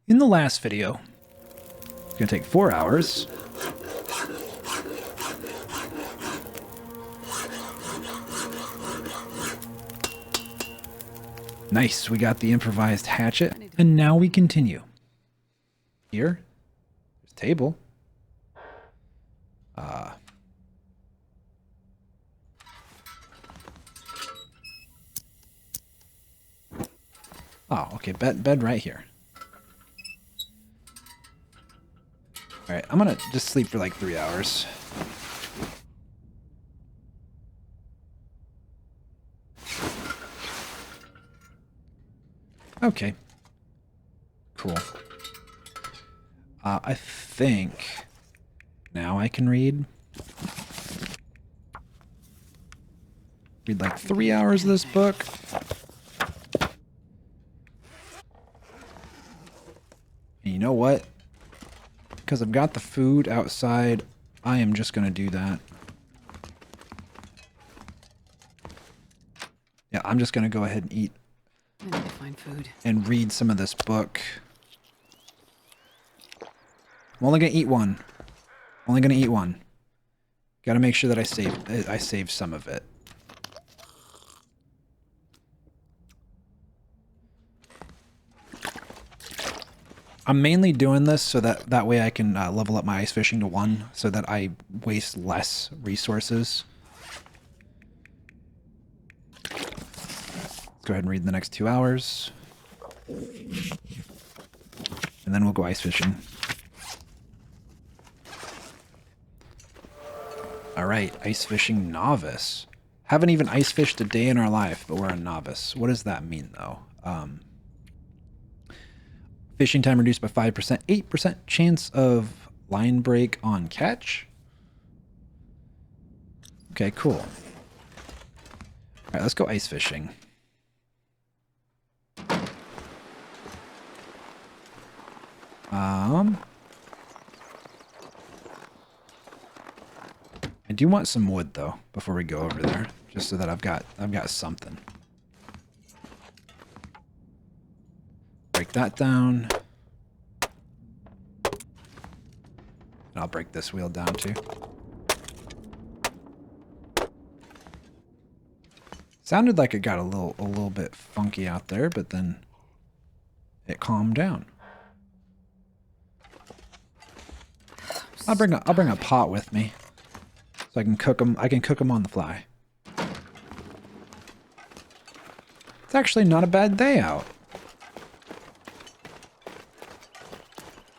In the last video, it's going to take 4 hours. Nice, we got the improvised hatchet. And now we continue. Here, there's a table. Oh, okay, bed right here. Alright, I'm gonna just sleep for like 3 hours. Okay. Cool. I think now I can read like 3 hours of this book. And you know what? Because I've got the food outside, I am just going to do that. Yeah, I'm just going to go ahead and eat. I need to find food. And read some of this book. I'm only going to eat one. Only going to eat one. Got to make sure that I save some of it. I'm mainly doing this so that way I can level up my ice fishing to 1 so that I waste less resources. Let's go ahead and read the next 2 hours. And then we'll go ice fishing. Alright, ice fishing novice. Haven't even ice fished a day in our life, but we're a novice. What does that mean though? Fishing time reduced by 5%. 8% chance of line break on catch. Okay, cool. Alright, let's go ice fishing. I do want some wood though before we go over there, just so that I've got something. Break that down. And I'll break this wheel down too. Sounded like it got a little bit funky out there, but then it calmed down. I'll bring a pot with me, so I can cook them. I can cook them on the fly. It's actually not a bad day out.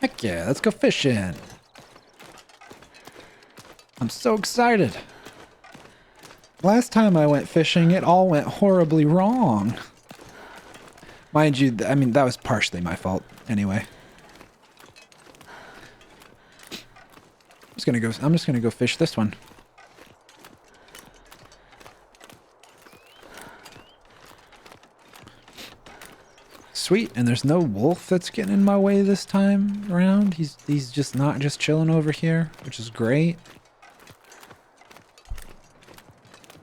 Heck yeah, let's go fishing. I'm so excited. Last time I went fishing, it all went horribly wrong. Mind you, I mean, that was partially my fault anyway. I'm just gonna go fish this one. Sweet, and there's no wolf that's getting in my way this time around. He's just not just chilling over here, which is great.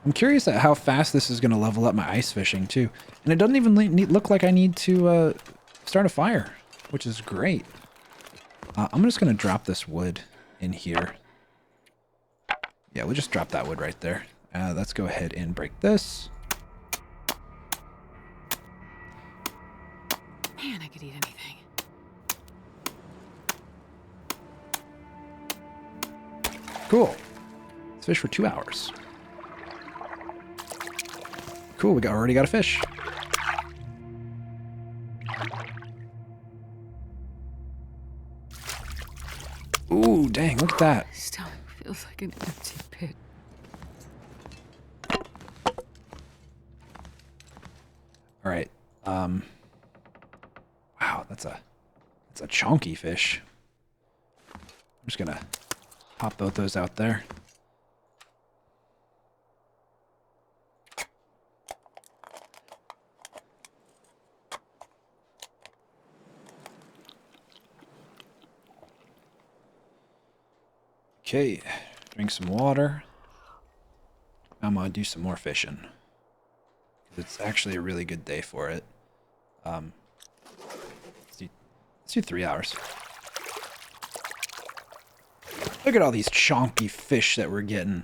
I'm curious at how fast this is gonna level up my ice fishing too, and it doesn't even look like I need to start a fire, which is great. I'm just gonna drop this wood in here. Yeah, we'll just drop that wood right there. Let's go ahead and break this. Man, I could eat anything. Cool. Let's fish for 2 hours. Cool, we already got a fish. Ooh, dang, look at that. My stomach feels like an empty pit. All right. Wow, that's a chunky fish. I'm just gonna pop both those out there. Okay, drink some water. I'm gonna do some more fishing. It's actually a really good day for it. Let's do 3 hours. Look at all these chonky fish that we're getting.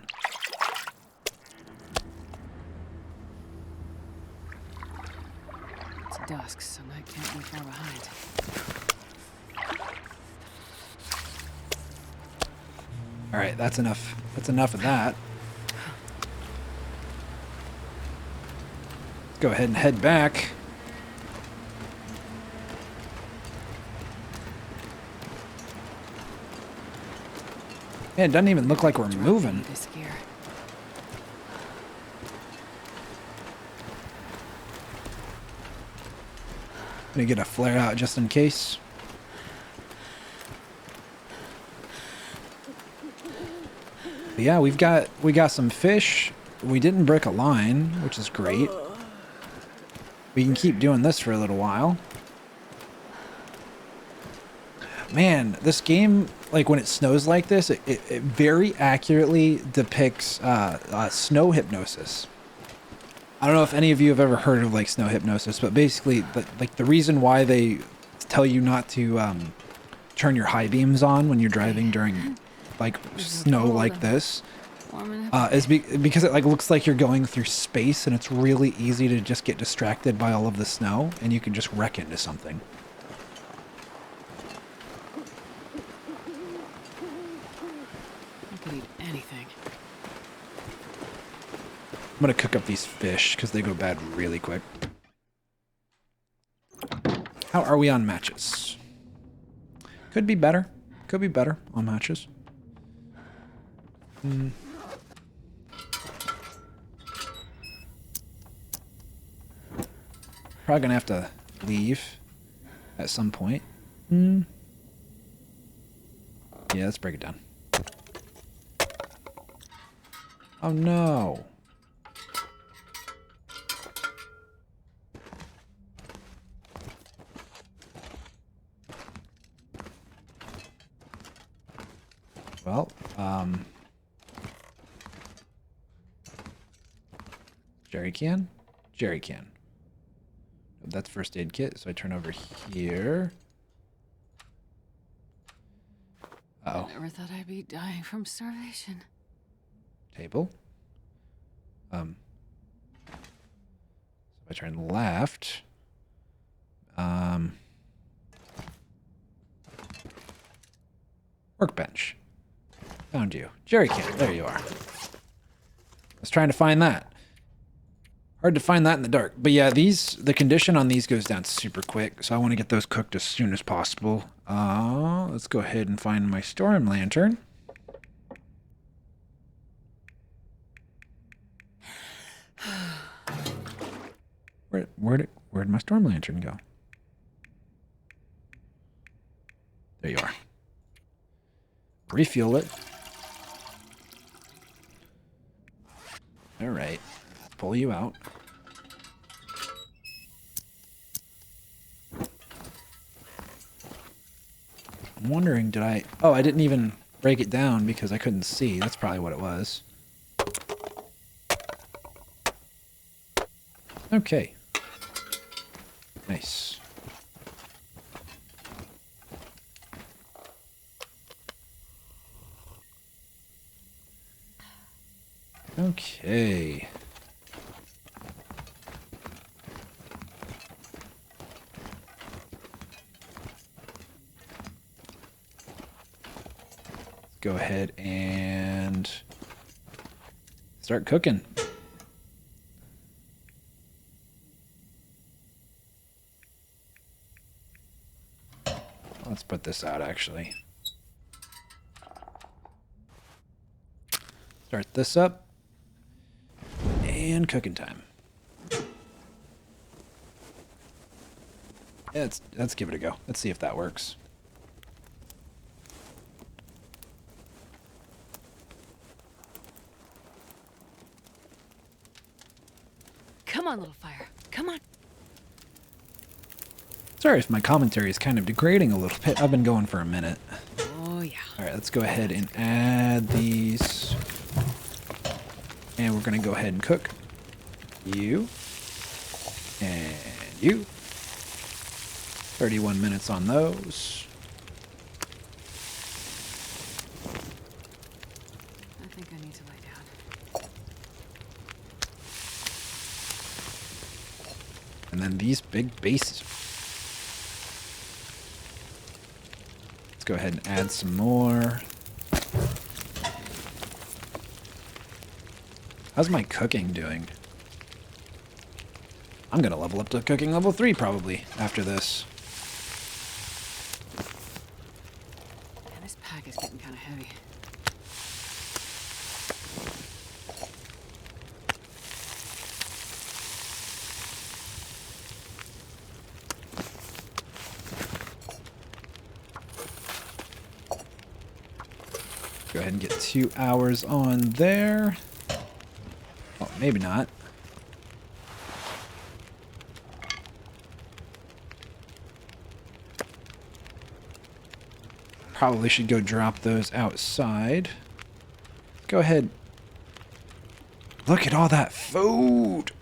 It's dusk, so night can't be far behind. All right, that's enough. That's enough of that. Let's go ahead and head back. Yeah, it doesn't even look like we're moving. This gear. Gonna get a flare out just in case. But yeah, we got some fish. We didn't break a line, which is great. We can keep doing this for a little while. Man, this game, like when it snows like this, it very accurately depicts snow hypnosis. I don't know if any of you have ever heard of like snow hypnosis, but basically, like the reason why they tell you not to turn your high beams on when you're driving during like snow like this is because it like looks like you're going through space, and it's really easy to just get distracted by all of the snow, and you can just wreck into something. I could eat anything. I'm gonna cook up these fish because they go bad really quick. How are we on matches? Could be better. Could be better on matches. Probably gonna have to leave at some point. Yeah, let's break it down. Oh no. Well, jerry can? Jerry can. That's first aid kit, so I turn over here. Uh-oh. I never thought I'd be dying from starvation. Table. So if I turn left, workbench. Found you. Jerry can. There you are. I was trying to find that. Hard to find that in the dark. But yeah, the condition on these goes down super quick, so I want to get those cooked as soon as possible. Let's go ahead and find my storm lantern. Where'd my storm lantern go? There you are. Refuel it. All right. Pull you out. I'm wondering, did I... Oh, I didn't even break it down because I couldn't see. That's probably what it was. Okay. Nice. Okay. Go ahead and start cooking. Let's put this out actually. Start this up. And cooking time. Yeah, let's give it a go. Let's see if that works. Come on, little fire. Come on. Sorry if my commentary is kind of degrading a little bit. I've been going for a minute. Oh, yeah. All right, let's go ahead and add these. And we're going to go ahead and cook. You. And you. 31 minutes on those. I think I need to lay down. And then these big bases. Let's go ahead and add some more. How's my cooking doing? I'm gonna level up to cooking level 3 probably after this. Man, this pack is getting kind of heavy. Go ahead and get 2 hours on there. Oh, maybe not. Probably should go drop those outside. Go ahead. Look at all that food.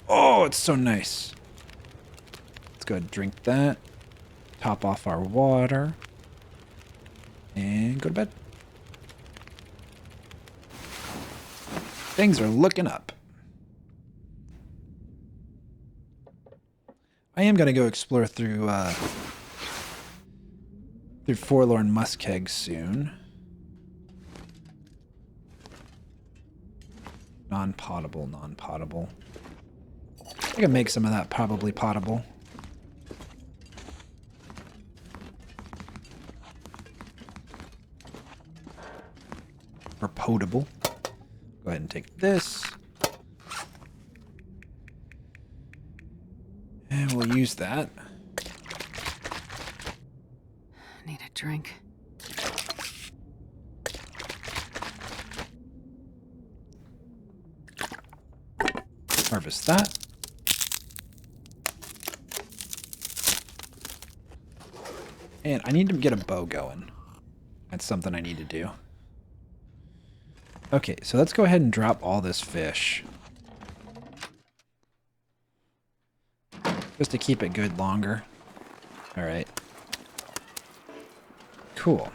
Oh, it's so nice. Let's go ahead and drink that. Top off our water. And go to bed. Things are looking up. I am going to go explore through Forlorn Muskeg soon. Non-potable, non-potable. I can make some of that probably potable. Or potable. Go ahead and take this. And we'll use that. Need a drink. Harvest that. And I need to get a bow going. That's something I need to do. Okay, so let's go ahead and drop all this fish. Just to keep it good longer. Alright. Cool.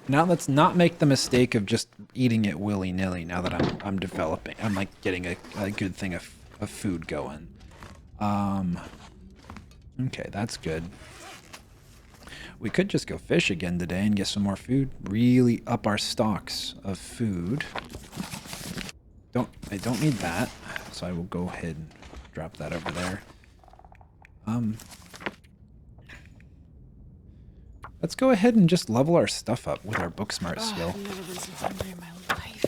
Now let's not make the mistake of just eating it willy-nilly now that I'm developing. I'm like getting a good thing of food going. Okay, that's good. We could just go fish again today and get some more food. Really up our stocks of food. I don't need that, so I will go ahead and drop that over there. Let's go ahead and just level our stuff up with our book smart skill. I've never been so hungry in my life.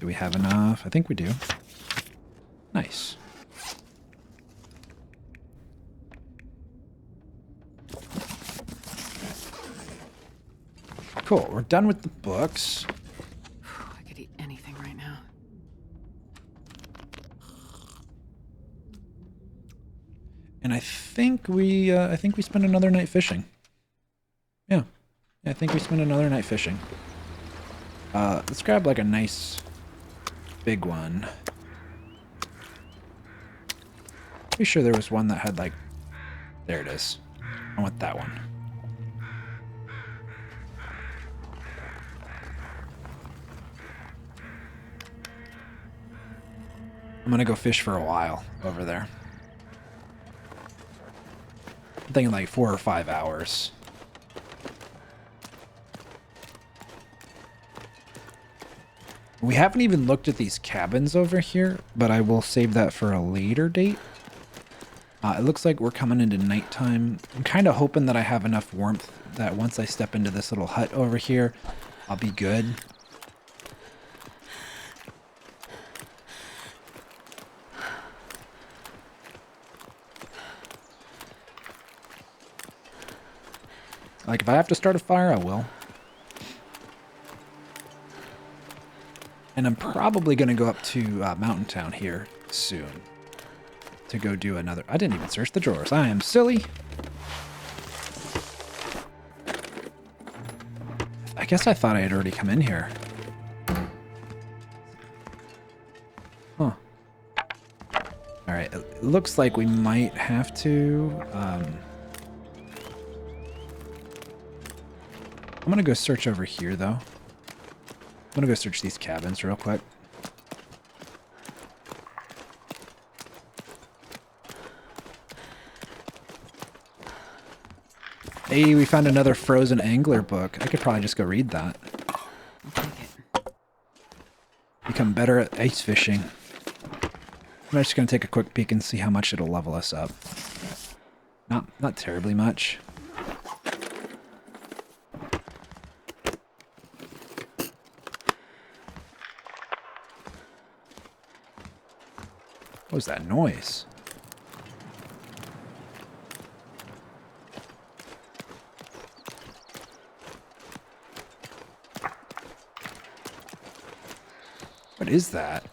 Do we have enough? I think we do. Nice. Cool, we're done with the books. I could eat anything right now. And I think we spent another night fishing. Yeah. I think we spent another night fishing. Let's grab like a nice big one. Pretty sure there was one that had like, there it is. I want that one. I'm gonna go fish for a while over there. I'm thinking like 4 or 5 hours. We haven't even looked at these cabins over here, but I will save that for a later date. It looks like we're coming into nighttime. I'm kind of hoping that I have enough warmth that once I step into this little hut over here, I'll be good. Like, if I have to start a fire, I will. And I'm probably going to go up to Mountain Town here soon to go do another... I didn't even search the drawers. I am silly. I guess I thought I had already come in here. Huh. Alright. looks like we might have to. I'm gonna go search over here, though. I'm gonna go search these cabins real quick. Hey, we found another Frozen Angler book. I could probably just go read that. I'll take it. Become better at ice fishing. I'm just gonna take a quick peek and see how much it'll level us up. Not terribly much. What was that noise? What is that?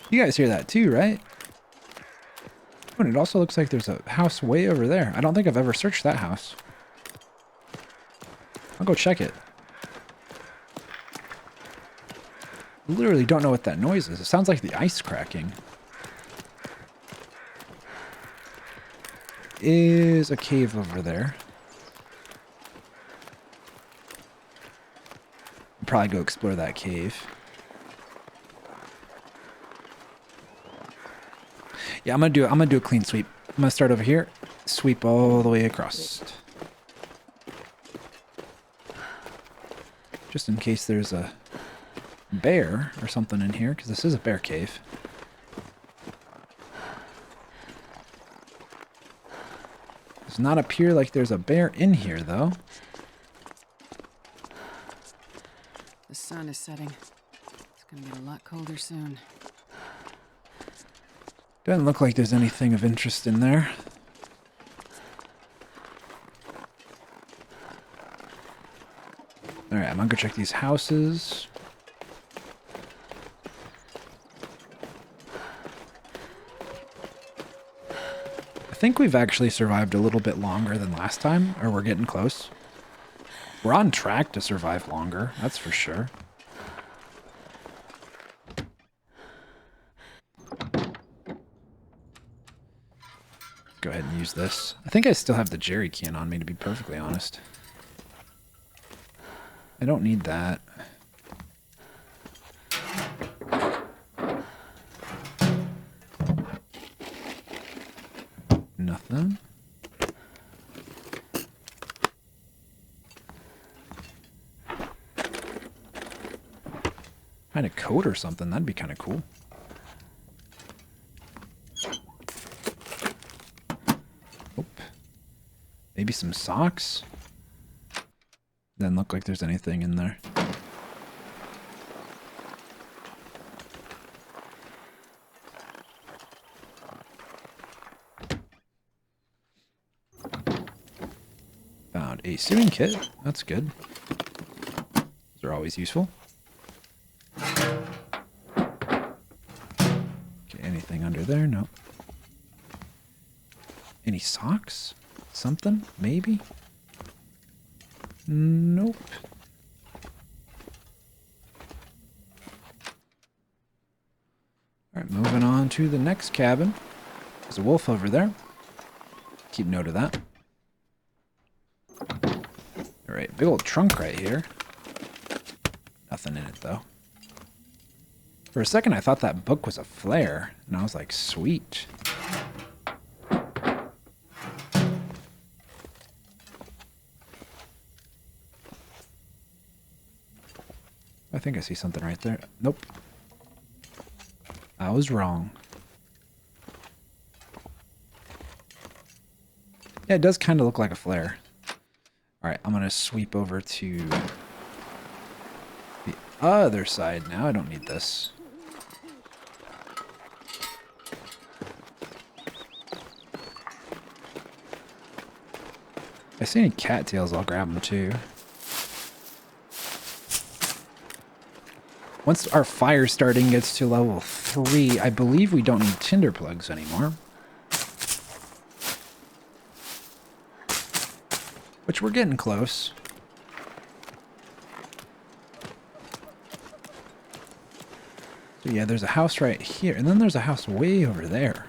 You guys hear that too, right? Oh, and it also looks like there's a house way over there. I don't think I've ever searched that house. I'll go check it. I literally don't know what that noise is. It sounds like the ice cracking. Is a cave over there. I'll probably go explore that cave. Yeah, I'm gonna do a clean sweep. I'm gonna start over here, sweep all the way across. Just in case there's a bear or something in here, because this is a bear cave. Does not appear like there's a bear in here, though. The sun is setting. It's gonna get a lot colder soon. Doesn't look like there's anything of interest in there. Alright, I'm gonna go check these houses. I think we've actually survived a little bit longer than last time, or we're getting close. We're on track to survive longer, that's for sure. Go ahead and use this. I think I still have the jerry can on me, to be perfectly honest. I don't need that. Nothing. Find a coat or something, that'd be kind of cool. Maybe some socks? Doesn't look like there's anything in there. Found a sewing kit. That's good. Those are always useful. Okay, anything under there? No. Any socks? Something? Maybe? Nope. Alright, moving on to the next cabin. There's a wolf over there. Keep note of that. Alright, big old trunk right here. Nothing in it, though. For a second, I thought that book was a flare, and I was like, sweet. I think I see something right there. Nope. I was wrong. Yeah, it does kind of look like a flare. Alright, I'm going to sweep over to the other side now. I don't need this. If I see any cattails, I'll grab them too. Once our fire starting gets to level 3, I believe we don't need tinder plugs anymore. Which we're getting close. So yeah, there's a house right here, and then there's a house way over there.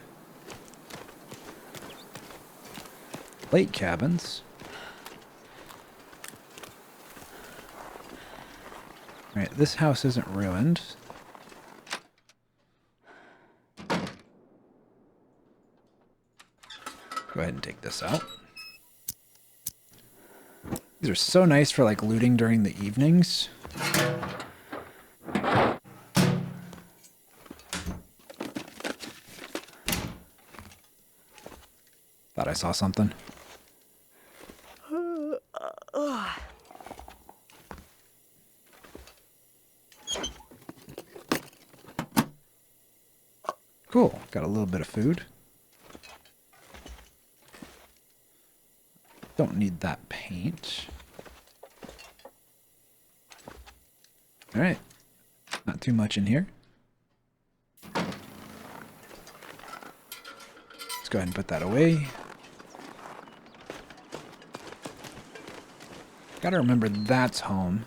lake cabins. Alright, this house isn't ruined. Go ahead and take this out. These are so nice for like looting during the evenings. Thought I saw something. Cool. Got a little bit of food. Don't need that paint. All right. Not too much in here. Let's go ahead and put that away. Gotta remember that's home.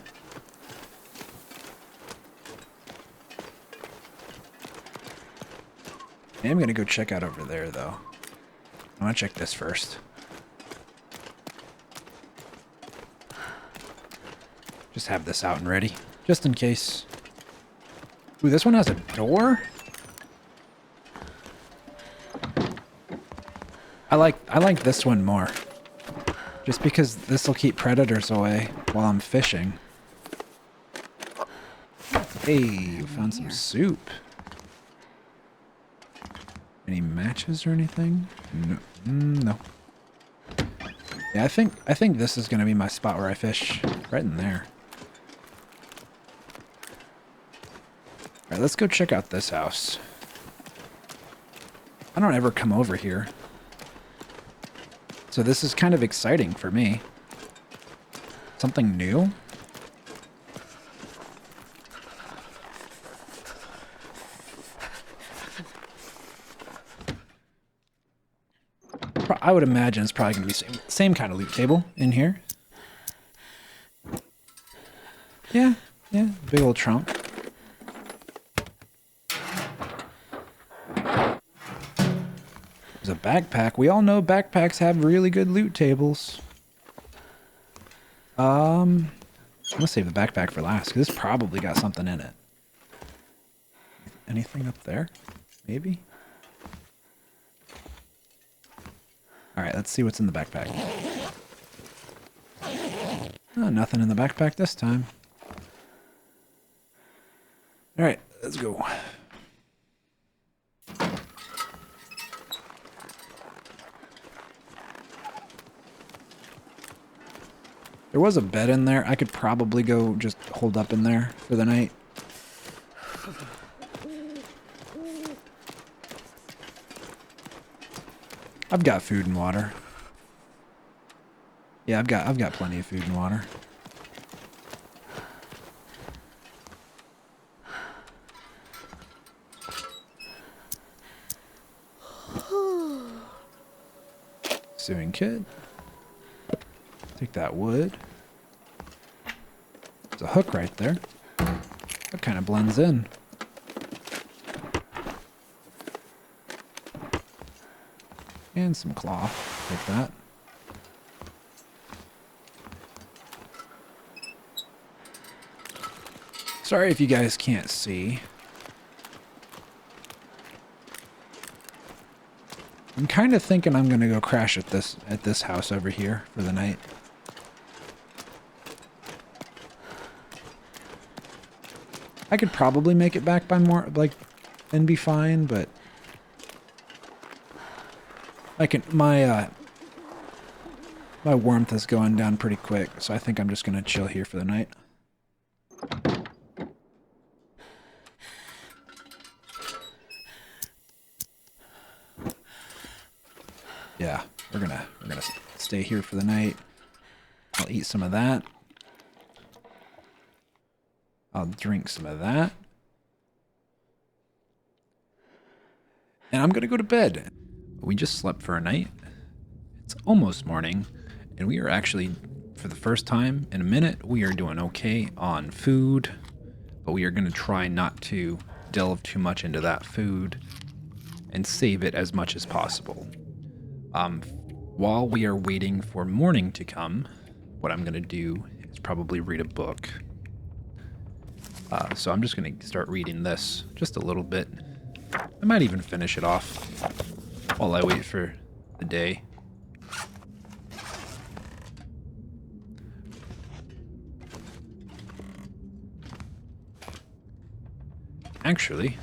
I am gonna go check out over there though. I wanna check this first. Just have this out and ready, just in case. Ooh, this one has a door? I like this one more. Just because this will keep predators away while I'm fishing. Hey, found some soup. Any matches or anything? No. No. Yeah, I think this is gonna be my spot where I fish. Right in there. Alright, let's go check out this house. I don't ever come over here. So this is kind of exciting for me. Something new? I would imagine it's probably going to be same kind of loot table in here. Yeah, big old trunk. There's a backpack. We all know backpacks have really good loot tables. Let's save the backpack for last, because this probably got something in it. Anything up there? Maybe? Alright, let's see what's in the backpack. Oh, nothing in the backpack this time. Alright, let's go. There was a bed in there. I could probably go just hold up in there for the night. I've got food and water. Yeah, I've got plenty of food and water. Sewing kit. Take that wood. There's a hook right there. That kind of blends in. And some cloth, like that. Sorry if you guys can't see. I'm kind of thinking I'm gonna go crash at this house over here for the night. I could probably make it back by more and be fine, but my warmth is going down pretty quick, so I think I'm just gonna chill here for the night. Yeah, we're gonna stay here for the night. I'll eat some of that. I'll drink some of that. And I'm gonna go to bed. We just slept for a night. It's almost morning, and we are actually, for the first time in a minute, we are doing okay on food, but we are gonna try not to delve too much into that food and save it as much as possible. while we are waiting for morning to come, what I'm going to do is probably read a book. So I'm just going to start reading this just a little bit. I might even finish it off while I wait for the day. Actually,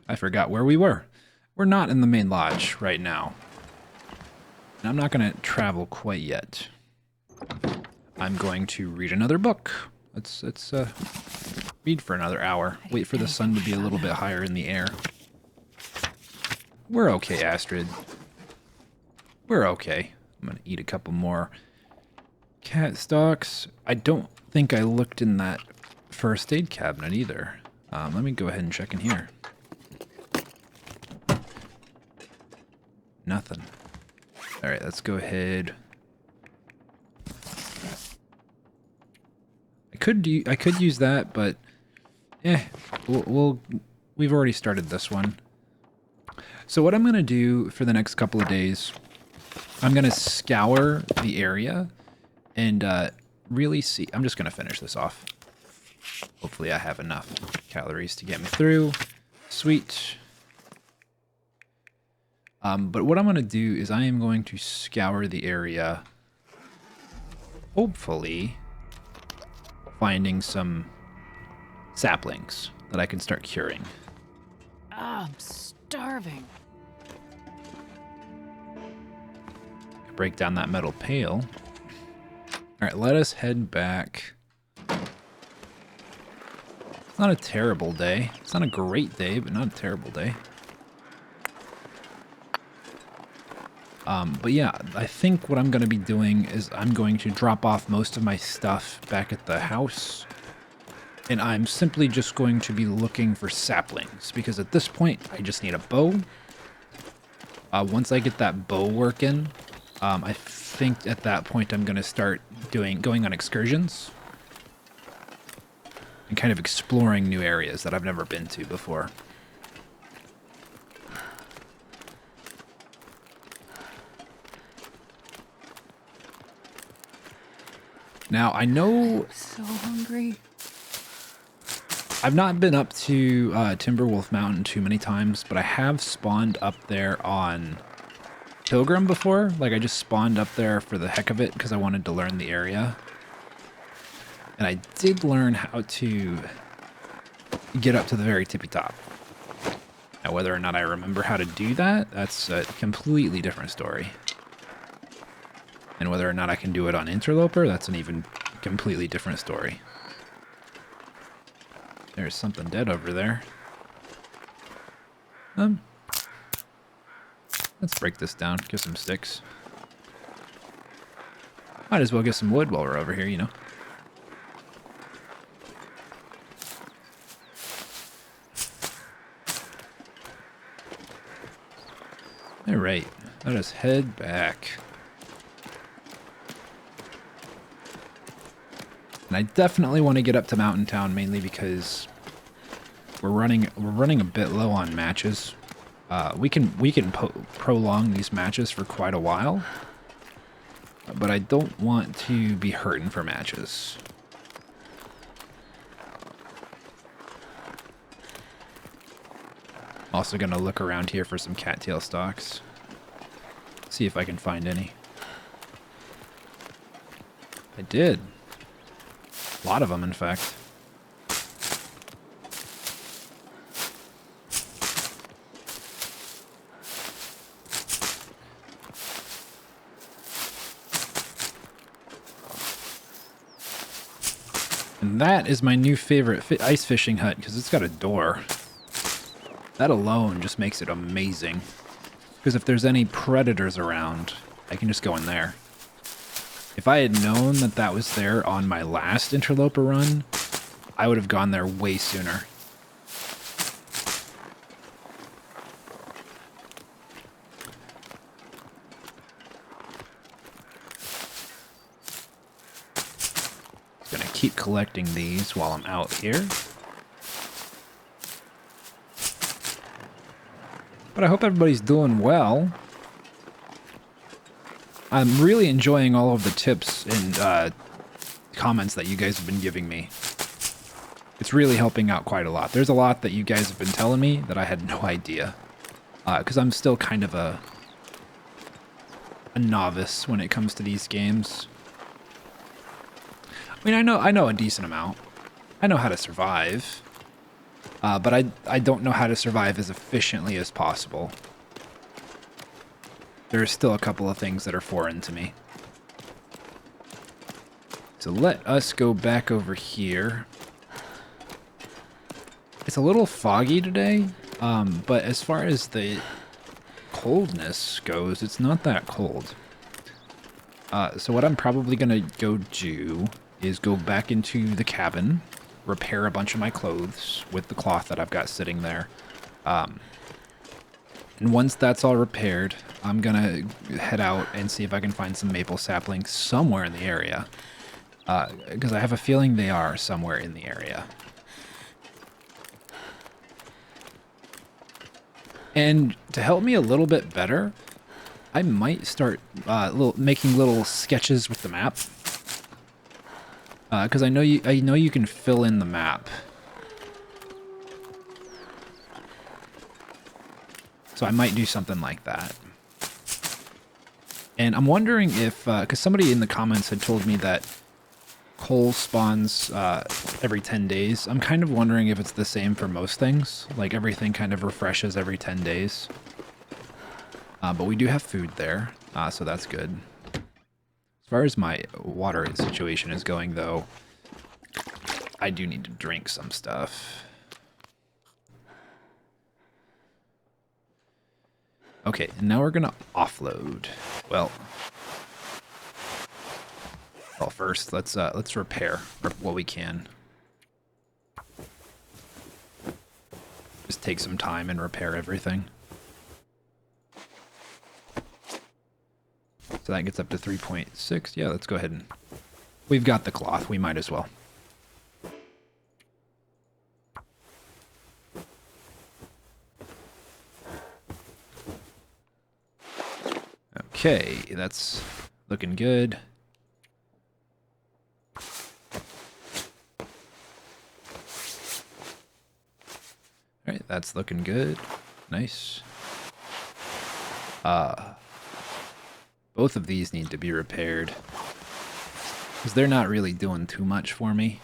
I forgot where we were. We're not in the main lodge right now. And I'm not going to travel quite yet. I'm going to read another book. Let's read for another hour. Wait for the sun to be a little bit higher in the air. We're okay, Astrid. We're okay. I'm going to eat a couple more cat stalks. I don't think I looked in that first aid cabinet either. Let me go ahead and check in here. Nothing. All right, let's go ahead. I could use that, but we've already started this one. So what I'm gonna do for the next couple of days, I'm gonna scour the area and really see. I'm just gonna finish this off. Hopefully I have enough calories to get me through. Sweet. But what I'm going to do is I am going to scour the area. Hopefully finding some saplings that I can start curing. I'm starving. Break down that metal pail. All right, let us head back. It's not a terrible day. It's not a great day, but not a terrible day. But yeah, I think what I'm going to be doing is I'm going to drop off most of my stuff back at the house. And I'm simply just going to be looking for saplings, because at this point, I just need a bow. Once I get that bow working, I think at that point I'm going to start going on excursions. And kind of exploring new areas that I've never been to before. Now, I know... I'm so hungry. I've not been up to Timberwolf Mountain too many times, but I have spawned up there on Pilgrim before. Like, I just spawned up there for the heck of it because I wanted to learn the area. And I did learn how to get up to the very tippy top. Now, whether or not I remember how to do that, that's a completely different story. And whether or not I can do it on Interloper, that's an even completely different story. There's something dead over there. Let's break this down, get some sticks. Might as well get some wood while we're over here, you know. Alright, let us head back. And I definitely want to get up to Mountain Town, mainly because we're running a bit low on matches. We can prolong these matches for quite a while, but I don't want to be hurting for matches. Also gonna look around here for some cattail stalks. See if I can find any. I did. A lot of them, in fact. And that is my new favorite ice fishing hut, because it's got a door. That alone just makes it amazing. Because if there's any predators around, I can just go in there. If I had known that that was there on my last Interloper run, I would have gone there way sooner. Gonna keep collecting these while I'm out here. But I hope everybody's doing well. I'm really enjoying all of the tips and comments that you guys have been giving me. It's really helping out quite a lot. There's a lot that you guys have been telling me that I had no idea. Because I'm still kind of a novice when it comes to these games. I mean, I know a decent amount. I know how to survive. But I don't know how to survive as efficiently as possible. There are still a couple of things that are foreign to me. So let us go back over here. It's a little foggy today, but as far as the coldness goes, it's not that cold. So what I'm probably going to go do is go back into the cabin, repair a bunch of my clothes with the cloth that I've got sitting there. And once that's all repaired, I'm going to head out and see if I can find some maple saplings somewhere in the area. Because I have a feeling they are somewhere in the area. And to help me a little bit better, I might start making little sketches with the map. Because I know you can fill in the map. So I might do something like that. And I'm wondering if, because somebody in the comments had told me that coal spawns every 10 days. I'm kind of wondering if it's the same for most things. Like everything kind of refreshes every 10 days. But we do have food there, so that's good. As far as my water situation is going, though, I do need to drink some stuff. Okay, and now we're gonna offload. Well, first let's repair what we can. Just take some time and repair everything. So that gets up to 3.6. Yeah, let's go ahead and... We've got the cloth. We might as well. Okay, that's looking good. Alright, that's looking good. Nice. Both of these need to be repaired, because they're not really doing too much for me.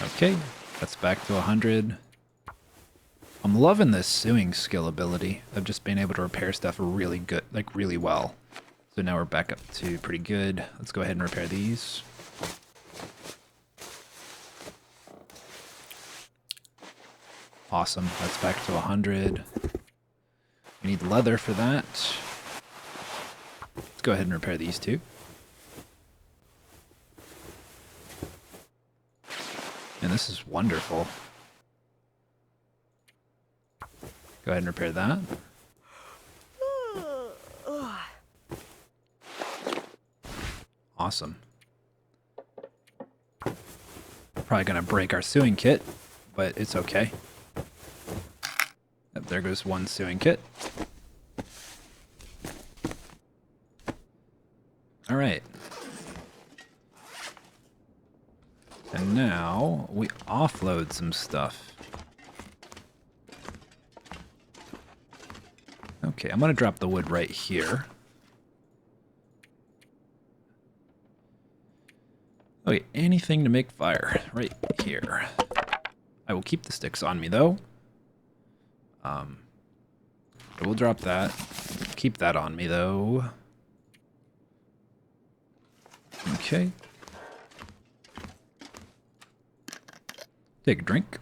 Okay, that's back to 100. I'm loving this sewing skill ability of just being able to repair stuff really good, like really well. So now we're back up to pretty good. Let's go ahead and repair these. Awesome, that's back to 100. We need leather for that. Let's go ahead and repair these two. And this is wonderful. Go ahead and repair that. Awesome. Probably gonna break our sewing kit, but it's okay. Yep, there goes one sewing kit. All right. And now we offload some stuff. Okay, I'm gonna drop the wood right here. Okay, anything to make fire right here. I will keep the sticks on me though. I will drop that. Keep that on me though. Okay. Take a drink.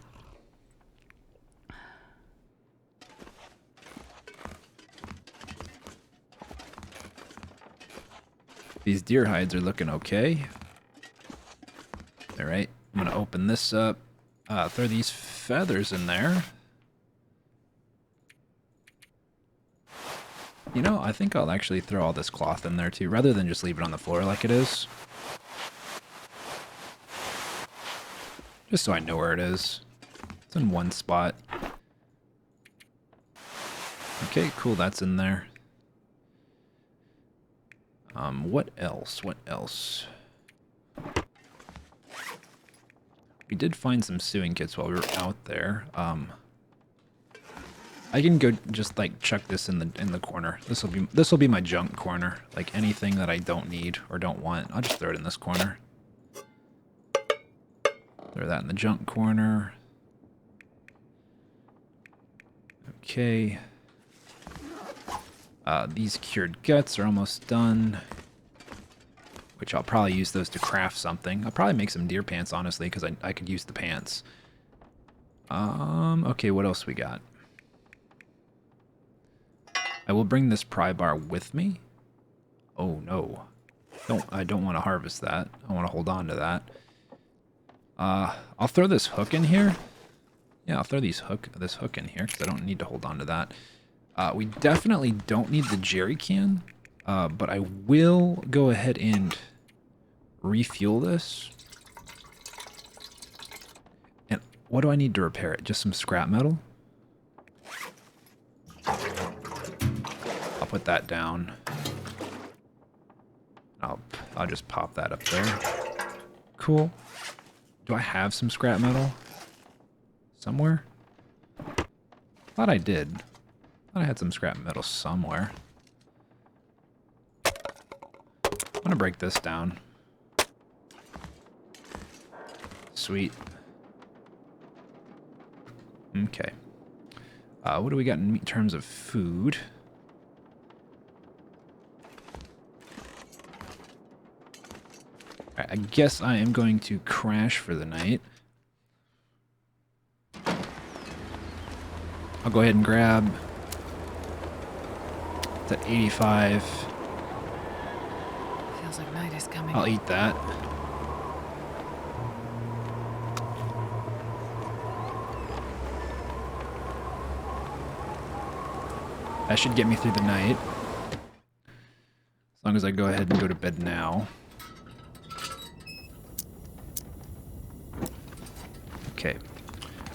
These deer hides are looking okay. All right, I'm gonna open this up. Throw these feathers in there. You know, I think I'll actually throw all this cloth in there too, rather than just leave it on the floor like it is. Just so I know where it is. in one spot. Okay, cool, that's in there. What else? What else? We did find some sewing kits while we were out there. I can go just like chuck this in the corner. This will be my junk corner. Like anything that I don't need or don't want, I'll just throw it in this corner. Throw that in the junk corner. Okay. These cured guts are almost done. Which I'll probably use those to craft something. I'll probably make some deer pants, honestly, because I could use the pants. Okay, what else we got? I will bring this pry bar with me. Oh, no. I don't want to harvest that. I want to hold on to that. I'll throw this hook in here. Yeah, I'll throw this hook in here, because I don't need to hold on to that. We definitely don't need the jerry can. But I will go ahead and refuel this. And what do I need to repair it? Just some scrap metal? I'll put that down. I'll just pop that up there. Cool. Do I have some scrap metal? Somewhere? Thought I did. Thought I had some scrap metal somewhere. I'm gonna break this down. Sweet. Okay. What do we got in terms of food? Alright, I guess I am going to crash for the night. I'll go ahead and grab... It's at 85. Feels like night is coming. I'll eat that. That should get me through the night. As long as I go ahead and go to bed now. Okay.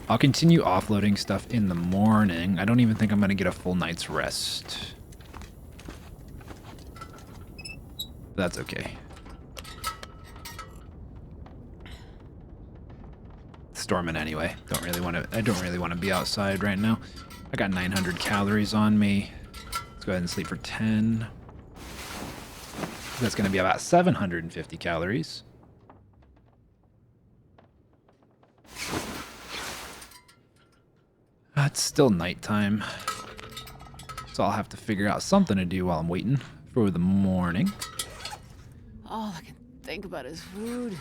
I'll continue offloading stuff in the morning. I don't even think I'm going to get a full night's rest. That's okay. It's storming anyway. I don't really want to be outside right now. I got 900 calories on me. Let's go ahead and sleep for 10. That's going to be about 750 calories. It's still nighttime. So I'll have to figure out something to do while I'm waiting for the morning. All I can think about is food.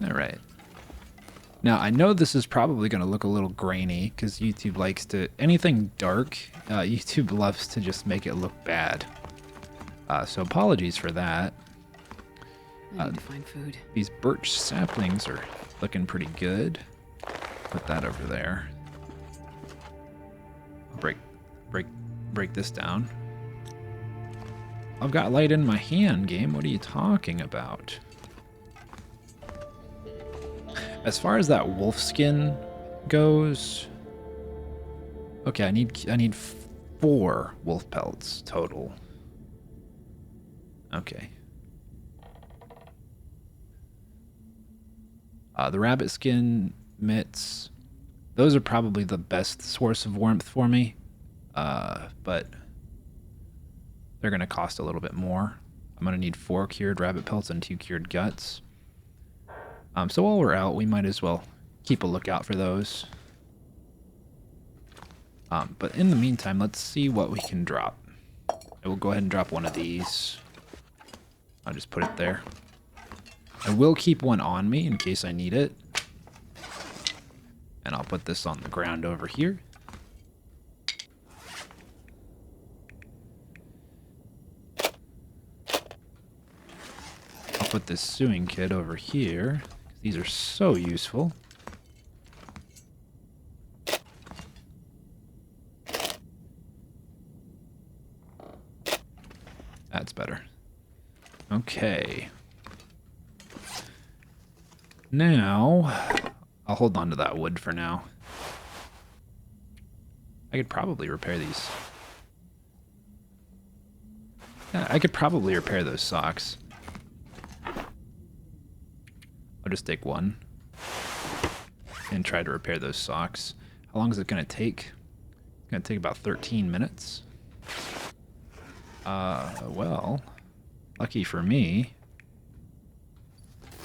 All right. Now, I know this is probably going to look a little grainy because YouTube likes to... Anything dark, YouTube loves to just make it look bad. So apologies for that. I need to find food. These birch saplings are looking pretty good. Put that over there. Break this down. I've got light in my hand, game. What are you talking about? As far as that wolf skin goes, okay, I need 4 wolf pelts total. Okay. The rabbit skin mitts, those are probably the best source of warmth for me, but they're gonna cost a little bit more. I'm gonna need 4 cured rabbit pelts and 2 cured guts. So while we're out, we might as well keep a lookout for those. But in the meantime, let's see what we can drop. I will go ahead and drop one of these. I'll just put it there. I will keep one on me in case I need it. And I'll put this on the ground over here. I'll put this sewing kit over here. These are so useful. That's better. Okay. Now, I'll hold on to that wood for now. I could probably repair these. Yeah, I could probably repair those socks. I'll just take one and try to repair those socks. How long is it going to take? It's going to take about 13 minutes. Well, lucky for me.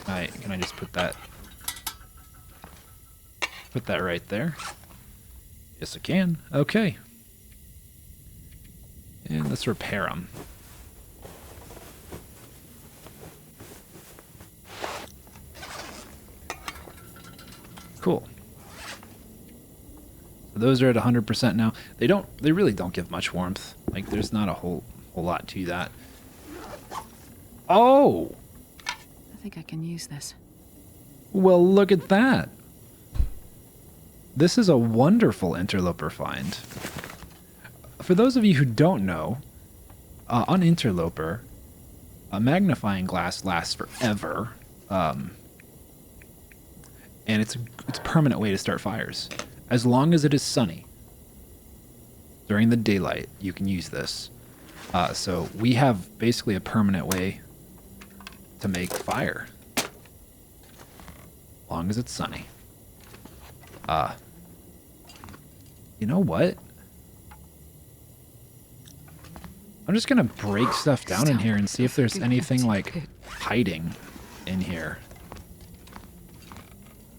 Can I just put that right there? Yes, I can. Okay. And let's repair them. Cool. So those are at 100% now. They really don't give much warmth. Like, there's not a whole lot to that. Oh! I think I can use this. Well, look at that. This is a wonderful interloper find. For those of you who don't know, on Interloper, a magnifying glass lasts forever. And it's a permanent way to start fires. As long as it is sunny. During the daylight, you can use this. So we have basically a permanent way to make fire. As long as it's sunny. You know what? I'm just gonna break stuff down in here and see if there's anything like hiding in here.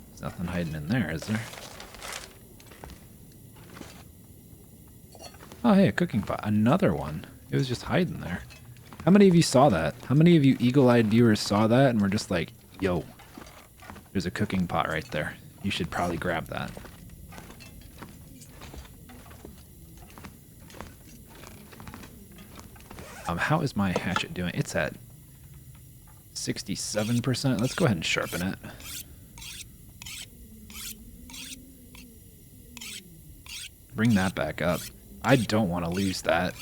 There's nothing hiding in there, is there? Oh, hey, a cooking pot. Another one. It was just hiding there. How many of you saw that? How many of you eagle-eyed viewers saw that and were just like, yo, there's a cooking pot right there. You should probably grab that. How is my hatchet doing? It's at 67%. Let's go ahead and sharpen it. Bring that back up. I don't want to lose that.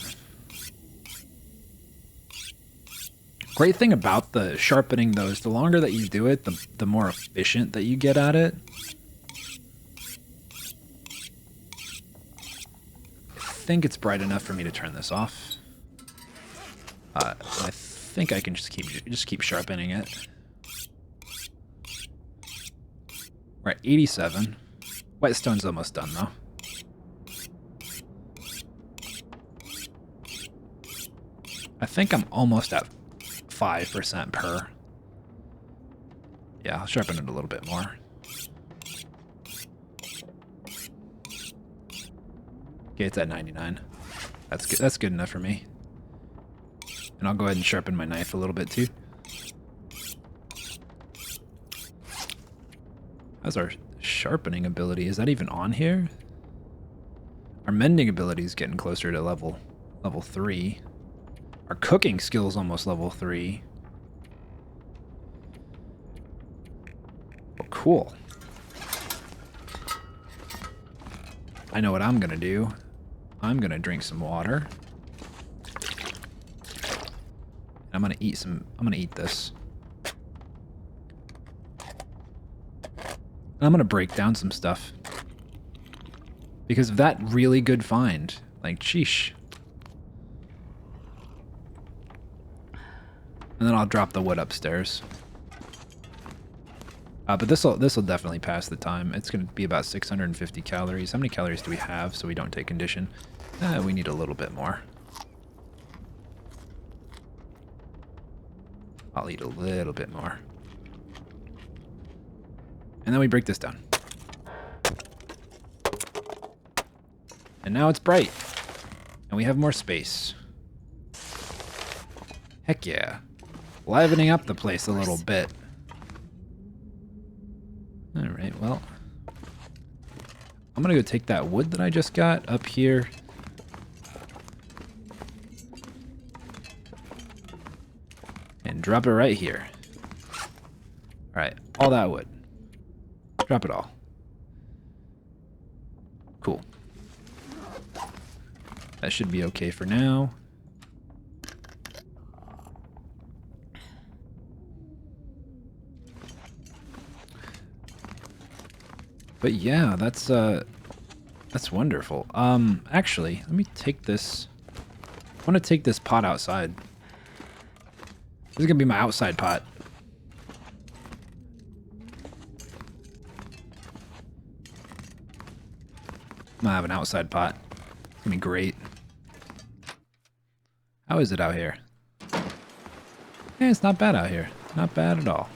Great thing about the sharpening, though, is the longer that you do it, the more efficient that you get at it. I think it's bright enough for me to turn this off. I think I can just keep sharpening it. We're at 87. Whetstone's almost done, though. I think I'm almost at 5% per. Yeah, I'll sharpen it a little bit more. Okay, it's at 99. That's good. That's good enough for me. And I'll go ahead and sharpen my knife a little bit too. How's our sharpening ability? Is that even on here? Our mending ability is getting closer to level 3. Our cooking skill is almost level 3. Well, cool. I know what I'm gonna do. I'm gonna drink some water. I'm gonna eat this. And I'm gonna break down some stuff. Because of that really good find. Like, sheesh. And then I'll drop the wood upstairs. But this'll definitely pass the time. It's gonna be about 650 calories. How many calories do we have so we don't take condition? We need a little bit more. I'll eat a little bit more. And then we break this down. And now it's bright. And we have more space. Heck yeah. Livening up the place a little bit. Alright, well. I'm gonna go take that wood that I just got up here. And drop it right here. Alright, all that wood. Drop it all. Cool. That should be okay for now. But yeah, that's wonderful. Actually, let me take this. I want to take this pot outside. This is gonna be my outside pot. I'm gonna have an outside pot. It's gonna be great. How is it out here? Yeah, it's not bad out here. Not bad at all.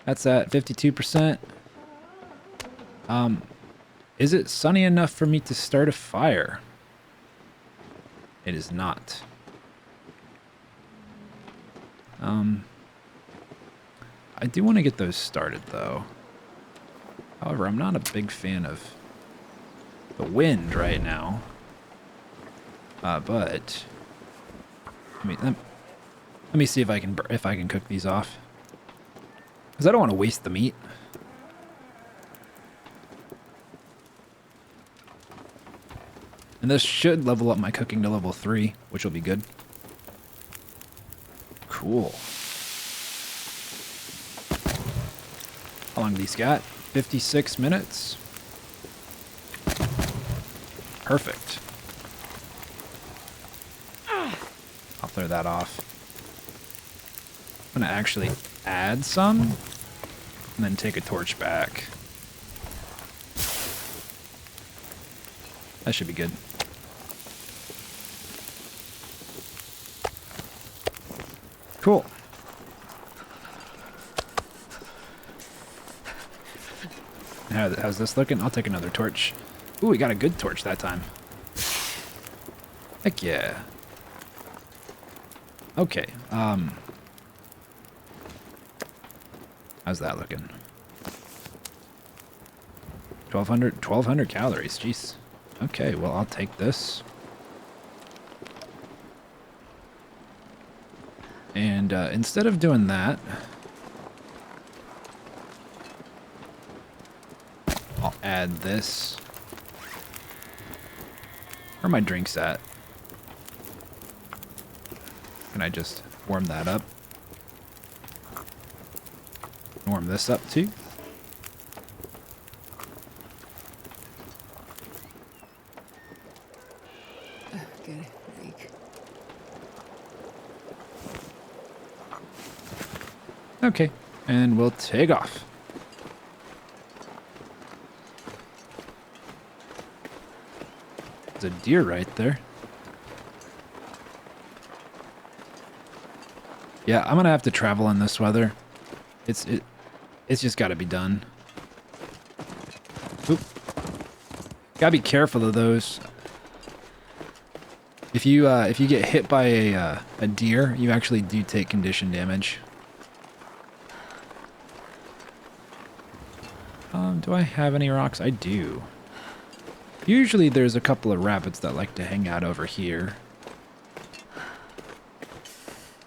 That's at 52%. Is it sunny enough for me to start a fire? It is not. I do want to get those started though. However, I'm not a big fan of the wind right now. But let me see if I can cook these off. Because I don't want to waste the meat. And this should level up my cooking to level 3, which will be good. Cool. How long these got? 56 minutes. Perfect. I'll throw that off. I'm gonna actually add some and then take a torch back. That should be good. Cool. How's this looking? I'll take another torch. Ooh, we got a good torch that time. Heck yeah. Okay, how's that looking? 1200 calories, jeez. Okay, well, I'll take this. And instead of doing that, I'll add this. Where are my drinks at? Can I just warm that up? Warm this up too. Get a break. Okay, and we'll take off. There's a deer right there. Yeah, I'm gonna have to travel in this weather. It's just gotta be done. Oop. Gotta be careful of those. If you get hit by a deer, you actually do take condition damage. Do I have any rocks? I do. Usually there's a couple of rabbits that like to hang out over here.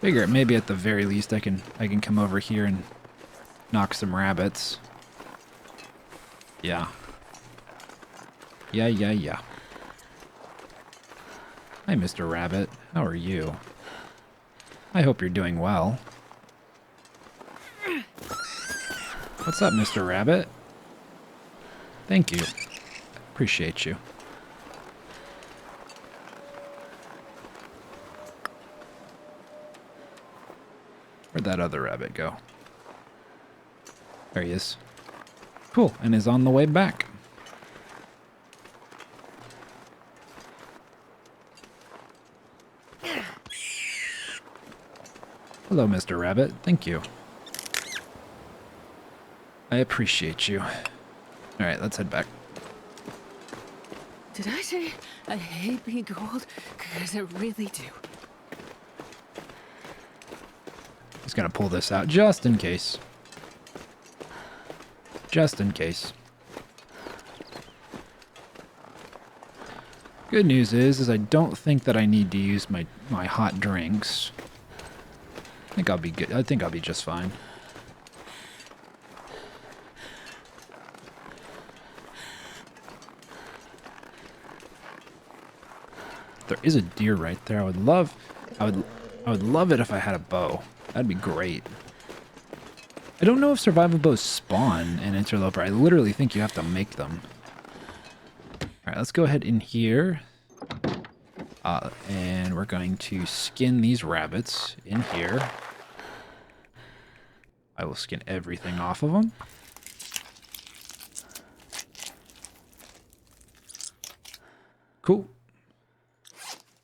Figure maybe at the very least I can come over here and knock some rabbits. Yeah. Yeah. Hi, Mr. Rabbit. How are you? I hope you're doing well. What's up, Mr. Rabbit? Thank you. Appreciate you. Where'd that other rabbit go? There he is. Cool, and is on the way back. Hello, Mr. Rabbit. Thank you. I appreciate you. Alright, let's head back. Did I say I hate being cold? Because I really do. Just gonna pull this out just in case. Just in case. Good news is I don't think that I need to use my hot drinks. I think I'll be good. I think I'll be just fine. There is a deer right there. I would love it if I had a bow. That'd be great. I don't know if survival bows spawn in Interloper. I literally think you have to make them. Alright, let's go ahead in here. And we're going to skin these rabbits in here. I will skin everything off of them. Cool.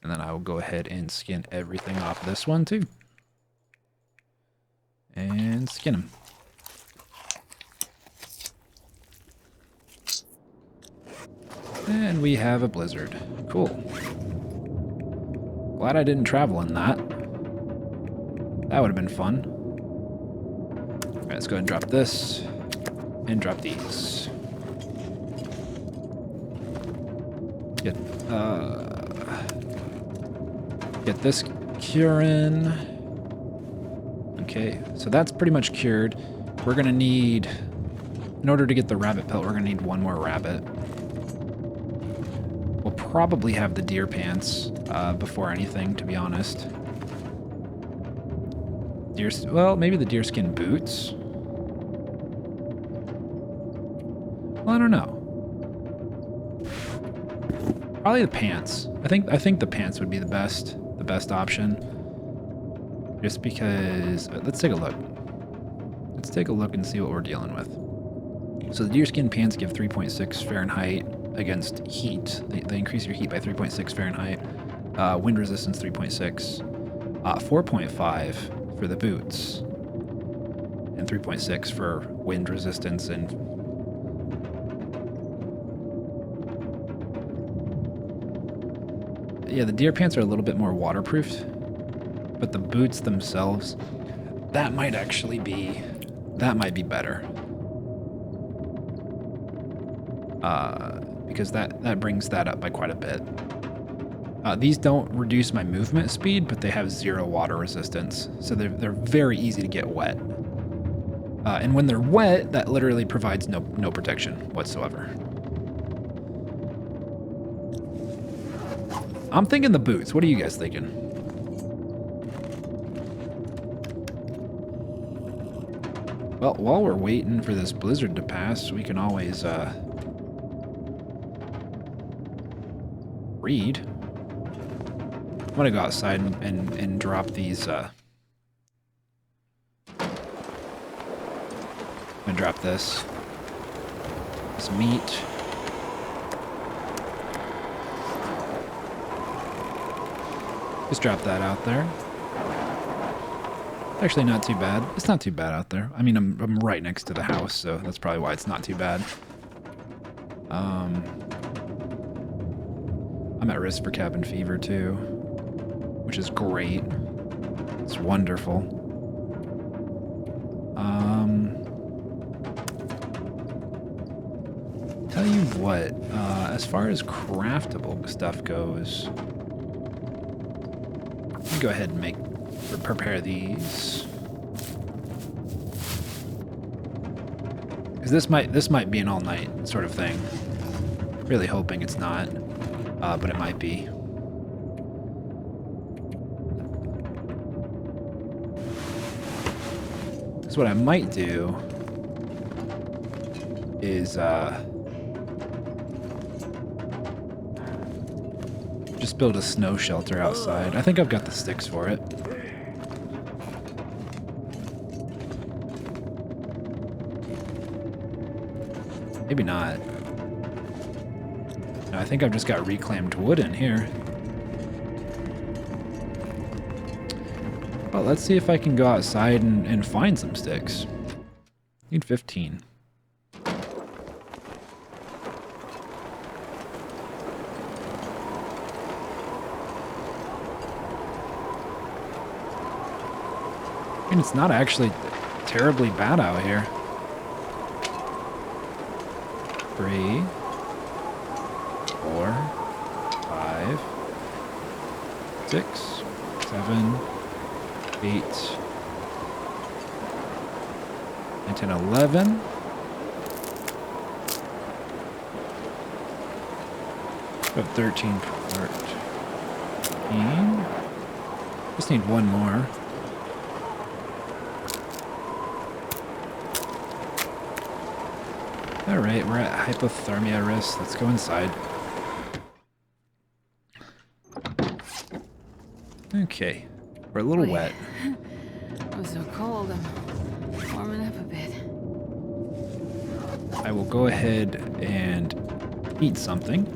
And then I will go ahead and skin everything off this one too. And skin them. And we have a blizzard. Cool. Glad I didn't travel in that. That would have been fun. Alright, let's go ahead and drop this. And drop these. Get this curing. Okay, so that's pretty much cured. We're gonna need, in order to get the rabbit pelt, we're gonna need one more rabbit. We'll probably have the deer pants before anything, to be honest. Well, maybe the deerskin boots. Well, I don't know. Probably the pants. I think the pants would be the best option. Just because, let's take a look. Let's take a look and see what we're dealing with. So the deerskin pants give 3.6 Fahrenheit against heat. They increase your heat by 3.6 Fahrenheit. Wind resistance 3.6. 4.5 for the boots. And 3.6 for wind resistance and yeah, the deer pants are a little bit more waterproofed, but the boots themselves, that might be better. Because that brings that up by quite a bit. These don't reduce my movement speed, but they have 0 water resistance, so they're very easy to get wet. And when they're wet, that literally provides no protection whatsoever. I'm thinking the boots. What are you guys thinking? Well, while we're waiting for this blizzard to pass, we can always read. I'm gonna go outside and drop these. I'm gonna drop this meat. Just drop that out there. Actually, not too bad. It's not too bad out there. I mean, I'm right next to the house, so that's probably why it's not too bad. I'm at risk for cabin fever too, which is great. It's wonderful. Tell you what, as far as craftable stuff goes, go ahead and prepare these. Because this might be an all night sort of thing. Really hoping it's not, but it might be. Because what I might do is just build a snow shelter outside. I think I've got the sticks for it. Maybe not. No, I think I've just got reclaimed wood in here. Well, let's see if I can go outside and find some sticks. Need 15. And it's not actually terribly bad out here. 3, 4, 5, 6, 7, 8, 9, 10, 11. About 13, 14. Just need one more. All right, we're at hypothermia risk. Let's go inside. Okay, we're a little Boy, wet. It was so cold. I'm warming up a bit. I will go ahead and eat something.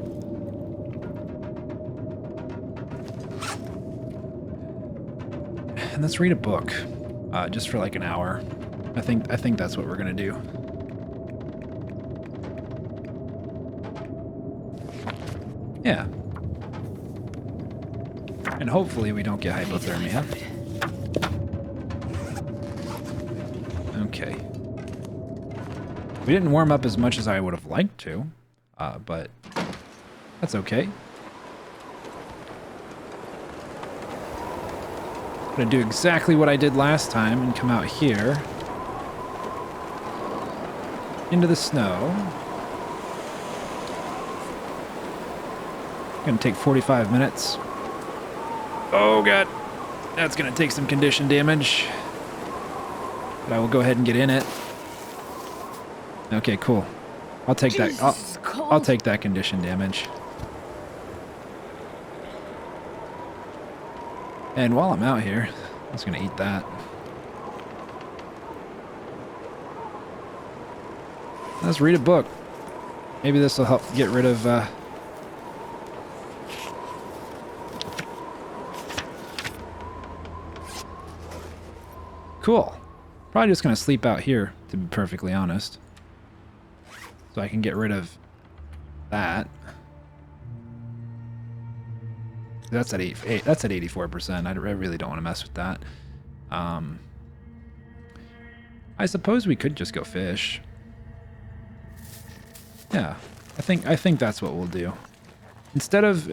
And let's read a book, just for like an hour. I think that's what we're gonna do. Yeah. And hopefully we don't get hypothermia. Okay. We didn't warm up as much as I would have liked to, but that's okay. I'm gonna do exactly what I did last time and come out here into the snow. Gonna take 45 minutes. Oh god, that's gonna take some condition damage. But I will go ahead and get in it. Okay, cool. I'll take that. I'll take that condition damage. And while I'm out here, I'm just gonna eat that. Let's read a book. Maybe this will help get rid of. Cool. Probably just gonna sleep out here, to be perfectly honest. So I can get rid of that. That's at 8. That's at 84%. I really don't want to mess with that. I suppose we could just go fish. Yeah, I think that's what we'll do. Instead of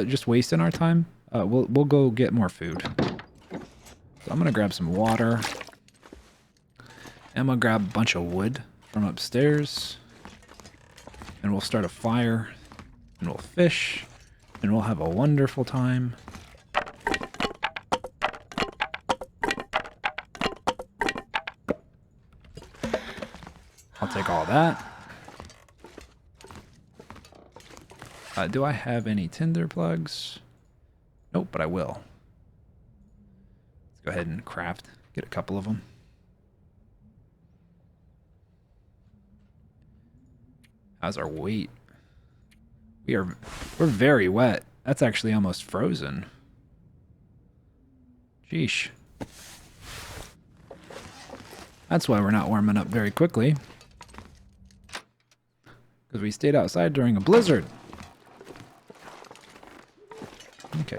just wasting our time, we'll go get more food. So I'm gonna grab some water. I'm gonna grab a bunch of wood from upstairs, and we'll start a fire, and we'll fish, and we'll have a wonderful time. I'll take all that. Do I have any tinder plugs? Nope, but I will. Let's go ahead and craft, get a couple of them. How's our weight? We're very wet. That's actually almost frozen. Sheesh. That's why we're not warming up very quickly. Because we stayed outside during a blizzard. Okay.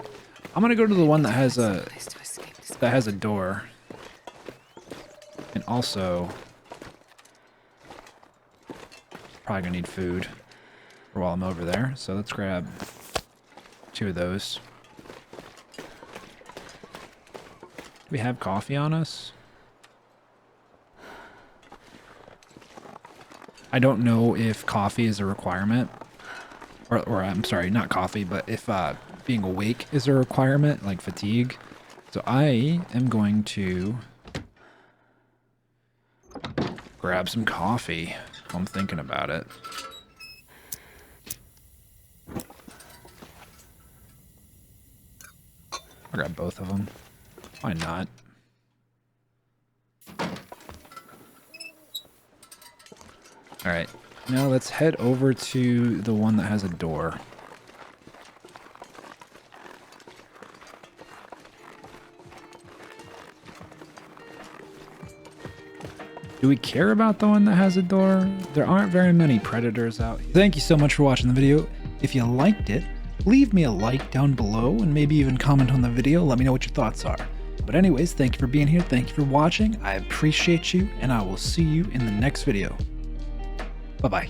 I'm gonna go to the one that has a door. And also probably gonna need food for while I'm over there. So let's grab 2 of those. Do we have coffee on us? I don't know if coffee is a requirement. Or I'm sorry, not coffee, but if being awake is a requirement, like fatigue. So I am going to grab some coffee while I'm thinking about it. I'll grab both of them. Why not? Alright, now let's head over to the one that has a door. Do we care about the one that has a door? There aren't very many predators out here. Thank you so much for watching the video. If you liked it, leave me a like down below and maybe even comment on the video. Let me know what your thoughts are. But anyways, thank you for being here. Thank you for watching. I appreciate you, and I will see you in the next video. Bye-bye.